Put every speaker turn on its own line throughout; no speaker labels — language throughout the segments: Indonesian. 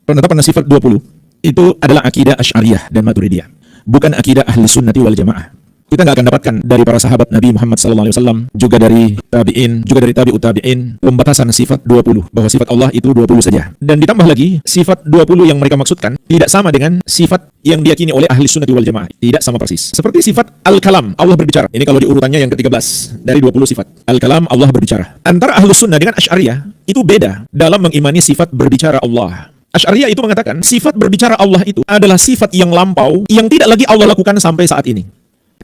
Penetapan sifat 20 itu adalah akidah Asy'ariyah dan Maturidiyah, bukan akidah Ahli Sunnati wal Jamaah. Kita nggak akan dapatkan dari para sahabat Nabi Muhammad SAW, juga dari tabi'in, juga dari tabi'ut tabi'in, pembatasan sifat 20, bahwa sifat Allah itu 20 saja. Dan ditambah lagi, sifat 20 yang mereka maksudkan tidak sama dengan sifat yang diyakini oleh Ahli Sunnati wal Jamaah. Tidak sama persis. Seperti sifat Al-Kalam, Allah berbicara. Ini kalau diurutannya yang ke-13 dari 20 sifat. Al-Kalam, Allah berbicara. Antara Ahlus Sunnah dengan Asy'ariyah itu beda dalam mengimani sifat berbicara Allah. Asy'ariyah itu mengatakan sifat berbicara Allah itu adalah sifat yang lampau yang tidak lagi Allah lakukan sampai saat ini.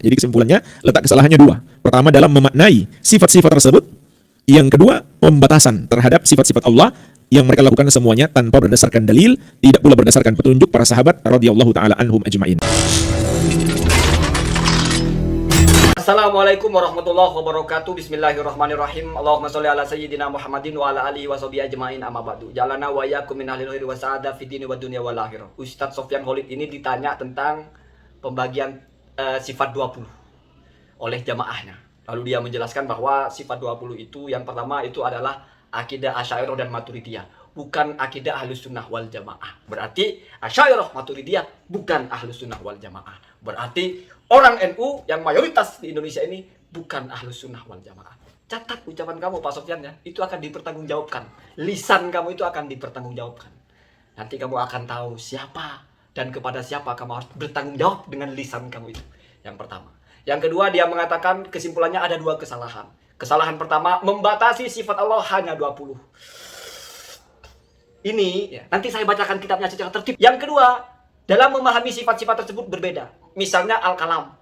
Jadi kesimpulannya, letak kesalahannya dua. Pertama, dalam memaknai sifat-sifat tersebut. Yang kedua, pembatasan terhadap sifat-sifat Allah yang mereka lakukan semuanya tanpa berdasarkan dalil, tidak pula berdasarkan petunjuk para sahabat radhiyallahu taala anhum ajma'in.
Assalamualaikum warahmatullahi wabarakatuh. Bismillahirrahmanirrahim. Allahumma sholli ala sayyidina Muhammadin wa ala alihi wa sahbihi ajmain, amma ba'du. Jalana wa iyyakum min ahlil khairi wa sa'adah fid dini wad dunya wal akhirah. Ustadz Sofyan Khalid ini ditanya tentang pembagian sifat 20 oleh jamaahnya. Lalu dia menjelaskan bahwa sifat 20 itu yang pertama itu adalah akidah Asy'ariyah dan Maturidiyah, bukan akidah Ahlus Sunnah wal Jamaah. Berarti Asy'ariyah Maturidiyah bukan Ahlus Sunnah wal Jamaah. Berarti orang NU yang mayoritas di Indonesia ini bukan Ahlus Sunnah wal Jamaah. Catat ucapan kamu Pak Sofyan ya, itu akan dipertanggungjawabkan. Lisan kamu itu akan dipertanggungjawabkan. Nanti kamu akan tahu siapa dan kepada siapa kamu harus bertanggung jawab dengan lisan kamu itu. Yang pertama. Yang kedua, dia mengatakan kesimpulannya ada dua kesalahan. Kesalahan pertama, membatasi sifat Allah hanya 20. Ini ya, nanti saya bacakan kitabnya secara tertib. Yang kedua, dalam memahami sifat-sifat tersebut berbeda. Misalnya Al-Kalam,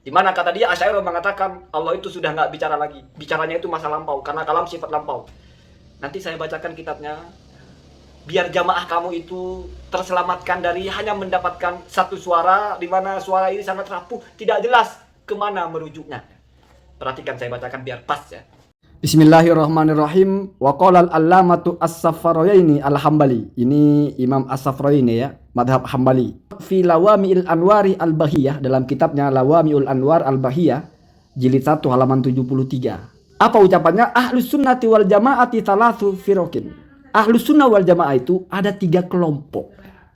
di mana kata dia Asy'ariyah mengatakan Allah itu sudah nggak bicara lagi. Bicaranya itu masa lampau, karena kalam sifat lampau. Nanti saya bacakan kitabnya, biar jamaah kamu itu terselamatkan dari hanya mendapatkan satu suara, di mana suara ini sangat rapuh, tidak jelas kemana merujuknya. Perhatikan saya bacakan biar pas ya. Bismillahirrahmanirrahim. Wa qala al-allamatu as-Saffaraini al-Hambali. Ini Imam as-Saffaraini ya, madhab Hambali. Fi Lawami'il Anwari al-Bahiyah, dalam kitabnya Lawami'ul Anwar al-Bahiyah, jilid 1 halaman 73. Apa ucapannya? Ahlus sunnati wal jamaati thalathu firaqin. Ahlus sunnah wal jamaah itu ada 3 kelompok.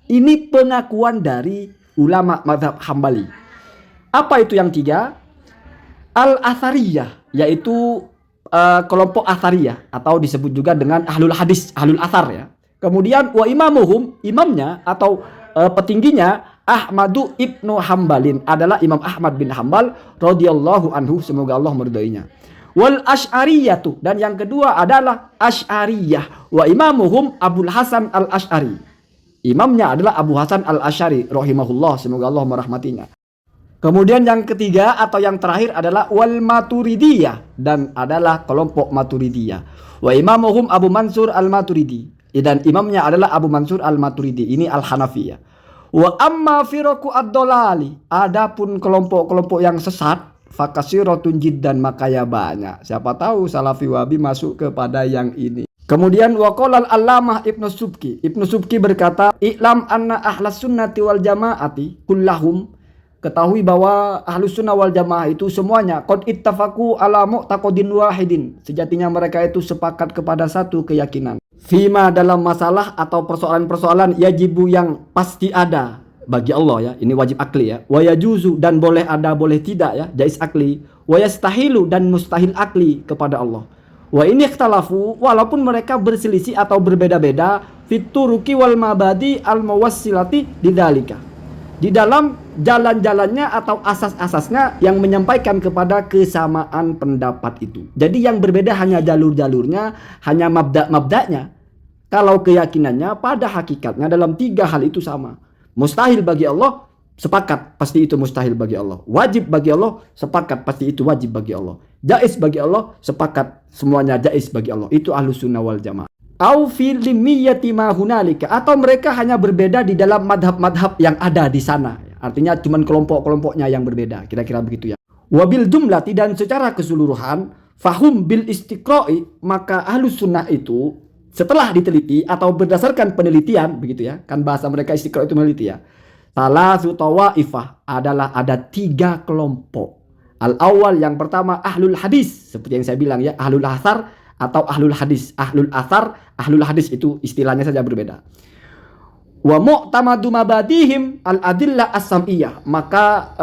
Ini pengakuan dari ulama mazhab Hambali. Apa itu yang 3? Al-Athariyah, yaitu kelompok Athariyah, atau disebut juga dengan Ahlul Hadis, Ahlul Athar ya. Kemudian wa imamuhum, imamnya atau petingginya Ahmadu ibnu Hambalin, adalah Imam Ahmad bin Hambal radhiyallahu anhu, semoga Allah meridainya. Wal Asy'ariyatu, dan yang kedua adalah Asy'ariyah, wa imamuhum Abul Hasan al-Asy'ari, imamnya adalah Abu Hasan al-Asy'ari rahimahullah, semoga Allah merahmatinya. Kemudian yang ketiga atau yang terakhir adalah wal Maturidiyah, dan adalah kelompok Maturidiyah, wa imamuhum Abu Mansur al-Maturidi, dan imamnya adalah Abu Mansur al-Maturidi, ini al-Hanafiyah. Wa amma firaqu ad-dolali, adapun kelompok-kelompok yang sesat, fakasiratun jiddan, maka ya banyak. Siapa tahu Salafi Wahabi masuk kepada yang ini. Kemudian waqala al-allamah Ibnu Subki. Ibnu Subki berkata, "I'lam anna ahlas sunnati wal jamaati kullahum." Ketahui bahwa ahlus sunnah wal jamaah itu semuanya qad ittafaqu ala mu'taqadin wahidin. Sejatinya mereka itu sepakat kepada satu keyakinan. Fima, dalam masalah atau persoalan-persoalan yajibu yang pasti ada bagi Allah ya, ini wajib akli ya. Wa yajuzu, dan boleh ada boleh tidak ya, jaiz akli. Wa yastahilu, dan mustahil akli kepada Allah. Wa ini ikhtalafu, walaupun mereka berselisih atau berbeda-beda, fituruki wal mabadi al mawassilati didzalika, di dalam jalan-jalannya atau asas-asasnya yang menyampaikan kepada kesamaan pendapat itu. Jadi yang berbeda hanya jalur-jalurnya, hanya mabda-mabdanya. Kalau keyakinannya pada hakikatnya dalam 3 hal itu sama. Mustahil bagi Allah, sepakat pasti itu mustahil bagi Allah. Wajib bagi Allah, sepakat pasti itu wajib bagi Allah. Jaiz bagi Allah, sepakat semuanya jaiz bagi Allah. Itu ahlus sunnah wal jamaah. Au fi limiyati ma hunalika, atau mereka hanya berbeda di dalam madhab-madhab yang ada di sana. Artinya cuman kelompok-kelompoknya yang berbeda, kira-kira begitu ya. Wabil jumlati, dan secara keseluruhan, fahum bil istiqra'i, maka ahlus sunnah itu setelah diteliti atau berdasarkan penelitian, begitu ya, kan bahasa mereka istiqra' itu meneliti ya. Salasu tawaifah, adalah ada 3 kelompok. Al-awwal, yang pertama ahlul hadis, seperti yang saya bilang ya, ahlul athar atau ahlul hadis. Ahlul athar, ahlul hadis itu istilahnya saja berbeda. Wa mu'tamadu mabadihim al-adillah as-sam'iyah. Maka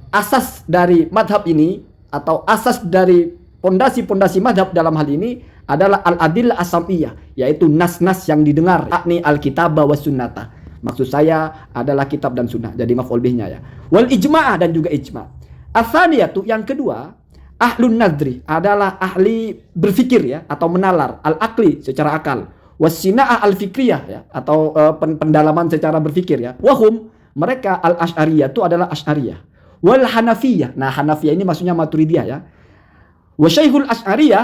asas dari madhab ini atau asas dari pondasi-pondasi madhab dalam hal ini adalah al-adillah as-sam'iyah, yaitu nas-nas yang didengar, yakni al-kitab wa sunnata. Maksud saya adalah kitab dan sunnah. Jadi maf'ul bihnya ya. Wal ijma'ah, dan juga ijma'. Atsaniyatu, yang kedua, ahlun nadri adalah ahli berfikir ya, atau menalar, al-aqli secara akal. Wasina'ah al-fikriyah ya, atau pendalaman secara berfikir ya. Wahum, mereka al-asy'ariyah itu adalah asy'ariyah. Wal hanafiyah. Nah, hanafiyah ini maksudnya maturidiyah ya. Wa syaikhul asy'ariyah,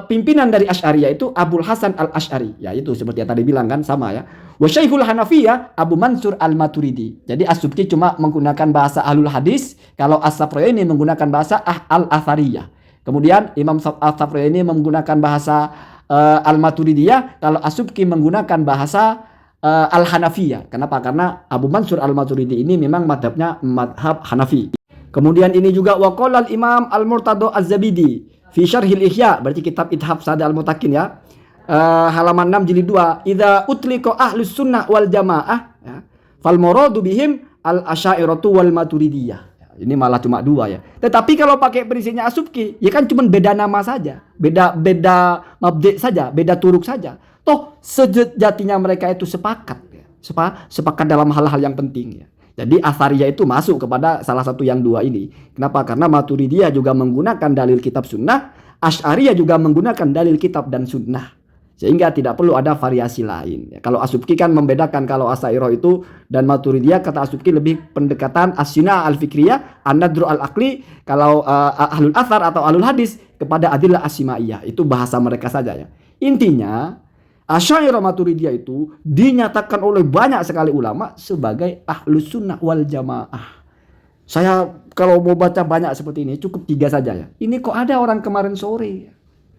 pimpinan dari asy'ariyah itu Abul Hasan al-Asy'ari. Ya, itu seperti yang tadi bilang kan, sama ya. Wa syaikhul hanafiyah Abu Mansur al-Maturidi. Jadi As-Subki cuma menggunakan bahasa ahlul hadis, kalau As-Safraini menggunakan bahasa al-athariyah. Kemudian Imam As-Safraini menggunakan bahasa Al-Maturidiyah, kalau As-Subki menggunakan bahasa Al-Hanafiyah. Kenapa? Karena Abu Mansur Al-Maturidi ini memang madhabnya madhab Hanafi. Kemudian ini juga waqala al-Imam Al-Murtado Az-Zabidi fi Syarhil Ihya, berarti kitab Ithaf Sada Al-Mutakin ya. Halaman 6 jilid 2. Idza utliqa ahlus sunnah wal jamaah ya, fal muradu bihim al-asy'ariyatu wal maturidiyah. Ini malah cuma dua ya. Tetapi kalau pakai prinsipnya As-Subki, ya kan cuma beda nama saja, beda mabdi saja, beda turuk saja. Toh sejatinya mereka itu sepakat ya. Sepakat dalam hal-hal yang penting ya. Jadi Athariyah itu masuk kepada salah satu yang dua ini. Kenapa? Karena Maturidiyah juga menggunakan dalil kitab sunnah, Asy'ariyah juga menggunakan dalil kitab dan sunnah. Sehingga tidak perlu ada variasi lain. Kalau As-Subki kan membedakan, kalau Asy'ariyah itu dan Maturidiyah, kata As-Subki lebih pendekatan as-sina'ah al-fikriyah, an-nadru al-aqli. Kalau ahlul athar atau ahlul hadis kepada adillah as-simaiyah. Itu bahasa mereka saja ya. Intinya Asy'ariyah Maturidiyah itu dinyatakan oleh banyak sekali ulama sebagai ahlus sunnah wal jamaah. Saya kalau mau baca banyak seperti ini cukup 3 saja ya. Ini kok ada orang kemarin sore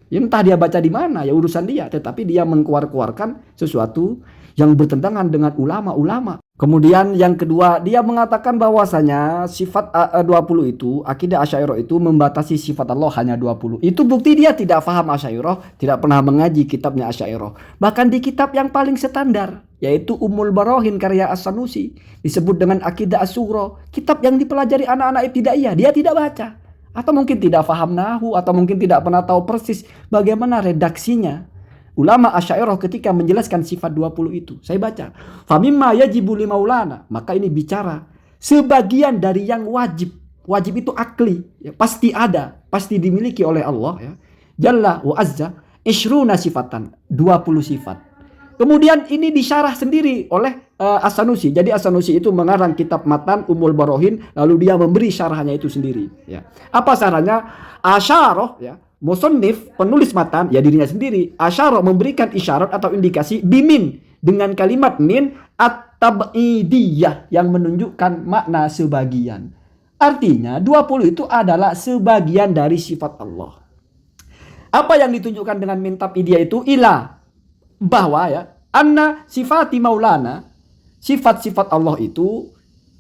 ya, entah dia baca di mana ya urusan dia, tetapi dia mengkeluarkan sesuatu yang bertentangan dengan ulama-ulama. Kemudian yang kedua, dia mengatakan bahwasanya sifat 20 itu, akidah Asy'ariyah itu membatasi sifat Allah hanya 20. Itu bukti dia tidak paham Asy'ariyah, tidak pernah mengaji kitabnya Asy'ariyah. Bahkan di kitab yang paling standar, yaitu Ummul Barahin karya As-Sanusi, disebut dengan Aqidah As-Sughra, kitab yang dipelajari anak-anak ibtidaiyah, dia tidak baca. Atau mungkin tidak paham nahwu, atau mungkin tidak pernah tahu persis bagaimana redaksinya. Ulama Asy'ariyah ketika menjelaskan sifat 20 itu, saya baca, famimma yajibu li maulana, maka ini bicara sebagian dari yang wajib. Wajib itu akli, ya, pasti ada, pasti dimiliki oleh Allah ya. Jalla wa azza, isyruna sifatan, 20 sifat. Kemudian ini disyarah sendiri oleh As-Sanusi. Jadi As-Sanusi itu mengarang kitab matan Ummul Barahin, lalu dia memberi syarahnya itu sendiri ya. Apa syarahnya? Asy'ariyah ya, musannif, penulis matan, ya dirinya sendiri. Asy'ariyah memberikan isyarat atau indikasi bimin, dengan kalimat min at-tab'idiyah yang menunjukkan makna sebagian. Artinya 20 itu adalah sebagian dari sifat Allah. Apa yang ditunjukkan dengan min tab'idiyah itu? Bahwa ya, anna sifati maulana, sifat-sifat Allah itu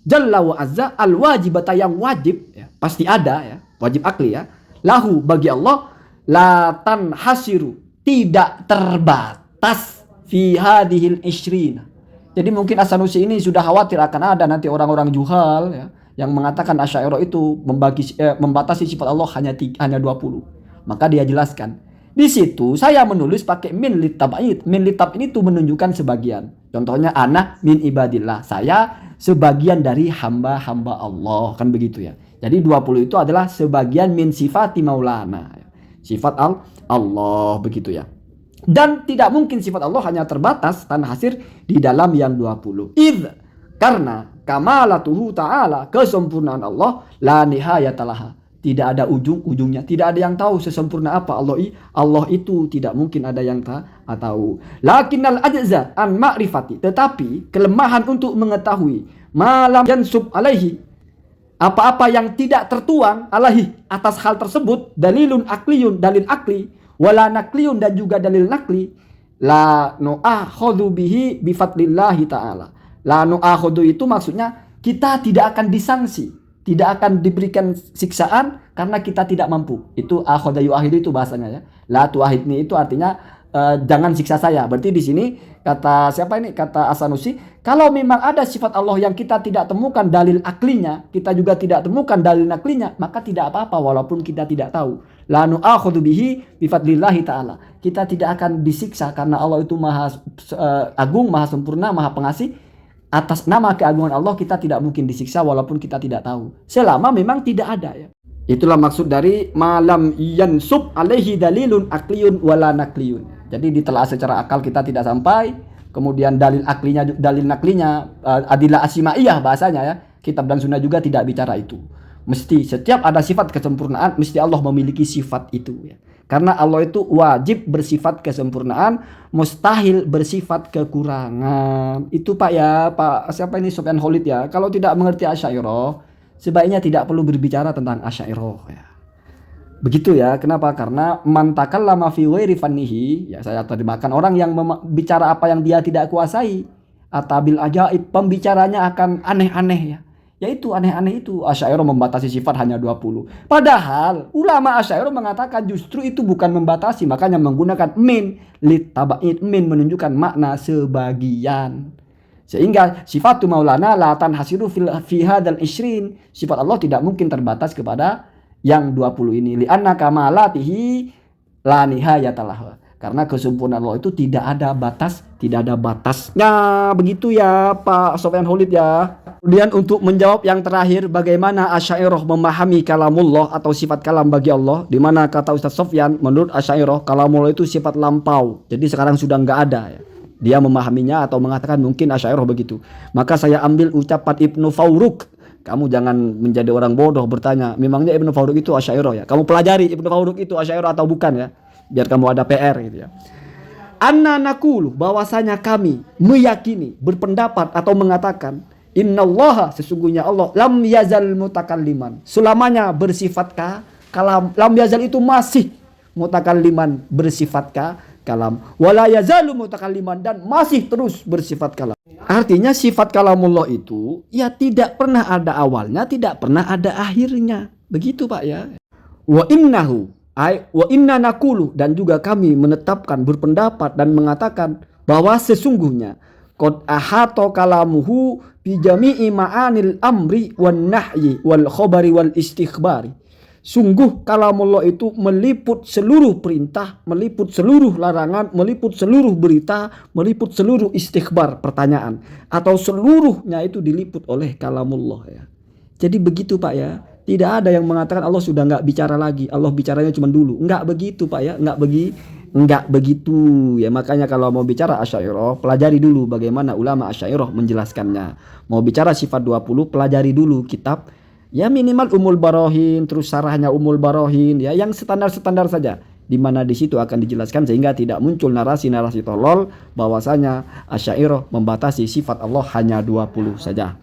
jalla wa azza al-wajibata, yang wajib ya, pasti ada ya, wajib akli ya. Lahu, bagi Allah, la tanhasiru, tidak terbatas, fi hadhil isyrina. Jadi mungkin As-Sanusi ini sudah khawatir akan ada nanti orang-orang juhal ya, yang mengatakan Asy'ariyah itu membatasi sifat Allah hanya 20. Maka dia jelaskan, di situ saya menulis pakai min litab'id. Min litab ini tuh menunjukkan sebagian. Contohnya ana min ibadillah, saya sebagian dari hamba-hamba Allah, kan begitu ya. Jadi 20 itu adalah sebagian min sifati maulana, sifat Allah, begitu ya. Dan tidak mungkin sifat Allah hanya terbatas tanhasir di dalam yang 20. Karena kamalatuhu ta'ala, kesempurnaan Allah, la nihayatalaha, tidak ada ujung-ujungnya, tidak ada yang tahu sesempurna apa Allah itu, tidak mungkin ada yang tahu. Lakinnal ajza an ma'rifati, tetapi kelemahan untuk mengetahui malam yansub alaihi, apa-apa yang tidak tertuang alaihi atas hal tersebut, dalilun akliyun, dalil akli, wala nakliyun, dan juga dalil nakli, la nu'akhudhu bihi bifadlillahi ta'ala. La nu'akhudhu itu maksudnya kita tidak akan disanksi, tidak akan diberikan siksaan karena kita tidak mampu. Itu akhoda yu'ahidu itu bahasanya ya. La tu'ahidni itu artinya jangan siksa saya. Berarti di sini kata siapa ini? Kata As-Sanusi, kalau memang ada sifat Allah yang kita tidak temukan dalil aklinya, kita juga tidak temukan dalil naklinya, maka tidak apa-apa walaupun kita tidak tahu. La nu'akhudhu bihi bifadlillahi ta'ala. Kita tidak akan disiksa karena Allah itu maha agung, maha sempurna, maha pengasih. Atas nama keagungan Allah kita tidak mungkin disiksa walaupun kita tidak tahu. Selama memang tidak ada ya. Itulah maksud dari malam yansub alaihi dalilun akliyun wala nakliyun. Jadi ditelaah secara akal kita tidak sampai, kemudian dalil aklinya, dalil naklinya, adilah asimaiyah bahasanya ya. Kitab dan sunnah juga tidak bicara itu. Mesti setiap ada sifat kesempurnaan, mesti Allah memiliki sifat itu ya. Karena Allah itu wajib bersifat kesempurnaan, mustahil bersifat kekurangan. Itu Pak ya, Pak siapa ini Sufyan Khalid ya. Kalau tidak mengerti Asy'ariyah, sebaiknya tidak perlu berbicara tentang Asy'ariyah ya. Begitu ya. Kenapa? Karena man takallama fi ghairi fannihi, ya saya terjemahkan, orang yang bicara apa yang dia tidak kuasai, atabil ajaib, pembicaranya akan aneh-aneh ya. Yaitu aneh-aneh itu. Asy'ariyah membatasi sifat hanya 20. Padahal ulama Asy'ariyah mengatakan justru itu bukan membatasi, makanya menggunakan min litaba'id, min menunjukkan makna sebagian. Sehingga sifatu maulana la tanhasiru fi hadzal 20. Sifat Allah tidak mungkin terbatas kepada yang 20 ini. Li'anna kamalatihi la nihayatalah. Karena kesempurnaan Allah itu tidak ada batas, tidak ada batasnya. Begitu ya Pak Sufyan Khalid ya. Kemudian untuk menjawab yang terakhir, bagaimana Asy'ariyah memahami kalamullah atau sifat kalam bagi Allah, di mana kata Ustaz Sofyan, menurut Asy'ariyah kalamullah itu sifat lampau. Jadi sekarang sudah nggak ada ya. Dia memahaminya atau mengatakan mungkin Asy'ariyah begitu. Maka saya ambil ucapan Ibnu Fawruk. Kamu jangan menjadi orang bodoh bertanya, memangnya Ibnu Fawruk itu Asy'ariyah ya? Kamu pelajari Ibnu Fawruk itu Asy'ariyah atau bukan ya? Biar kamu ada PR gitu ya. Anna naqulu, bahwasanya kami meyakini, berpendapat atau mengatakan, innallaha, sesungguhnya Allah, lam yazal mutakalliman, selamanya bersifat kalam. Lam yazal itu masih mutakalliman, bersifat kalam. Wala yazalu mutakalliman, dan masih terus bersifat kalam. Artinya sifat kalamullah itu ya tidak pernah ada awalnya, tidak pernah ada akhirnya. Begitu Pak ya. Wa inna naqulu, dan juga kami menetapkan, berpendapat dan mengatakan bahwa sesungguhnya qad ahata kalamuhu bi jami'i ma'anil amri wan nahyi wal khabari wal istikhbari. Sungguh kalamullah itu meliput seluruh perintah, meliput seluruh larangan, meliput seluruh berita, meliput seluruh istikhbar, pertanyaan, atau seluruhnya itu diliput oleh kalamullah ya. Jadi begitu Pak ya. Tidak ada yang mengatakan Allah sudah nggak bicara lagi, Allah bicaranya cuma dulu. Nggak begitu Pak ya, nggak begitu ya. Makanya kalau mau bicara Asy'ariyah, pelajari dulu bagaimana ulama Asy'ariyah menjelaskannya. Mau bicara sifat 20, pelajari dulu kitab ya, minimal Ummul Barahin, terus syarahnya Ummul Barahin ya, yang standar-standar saja. Di mana di situ akan dijelaskan sehingga tidak muncul narasi-narasi tolol bahwasanya Asy'ariyah membatasi sifat Allah hanya 20 saja.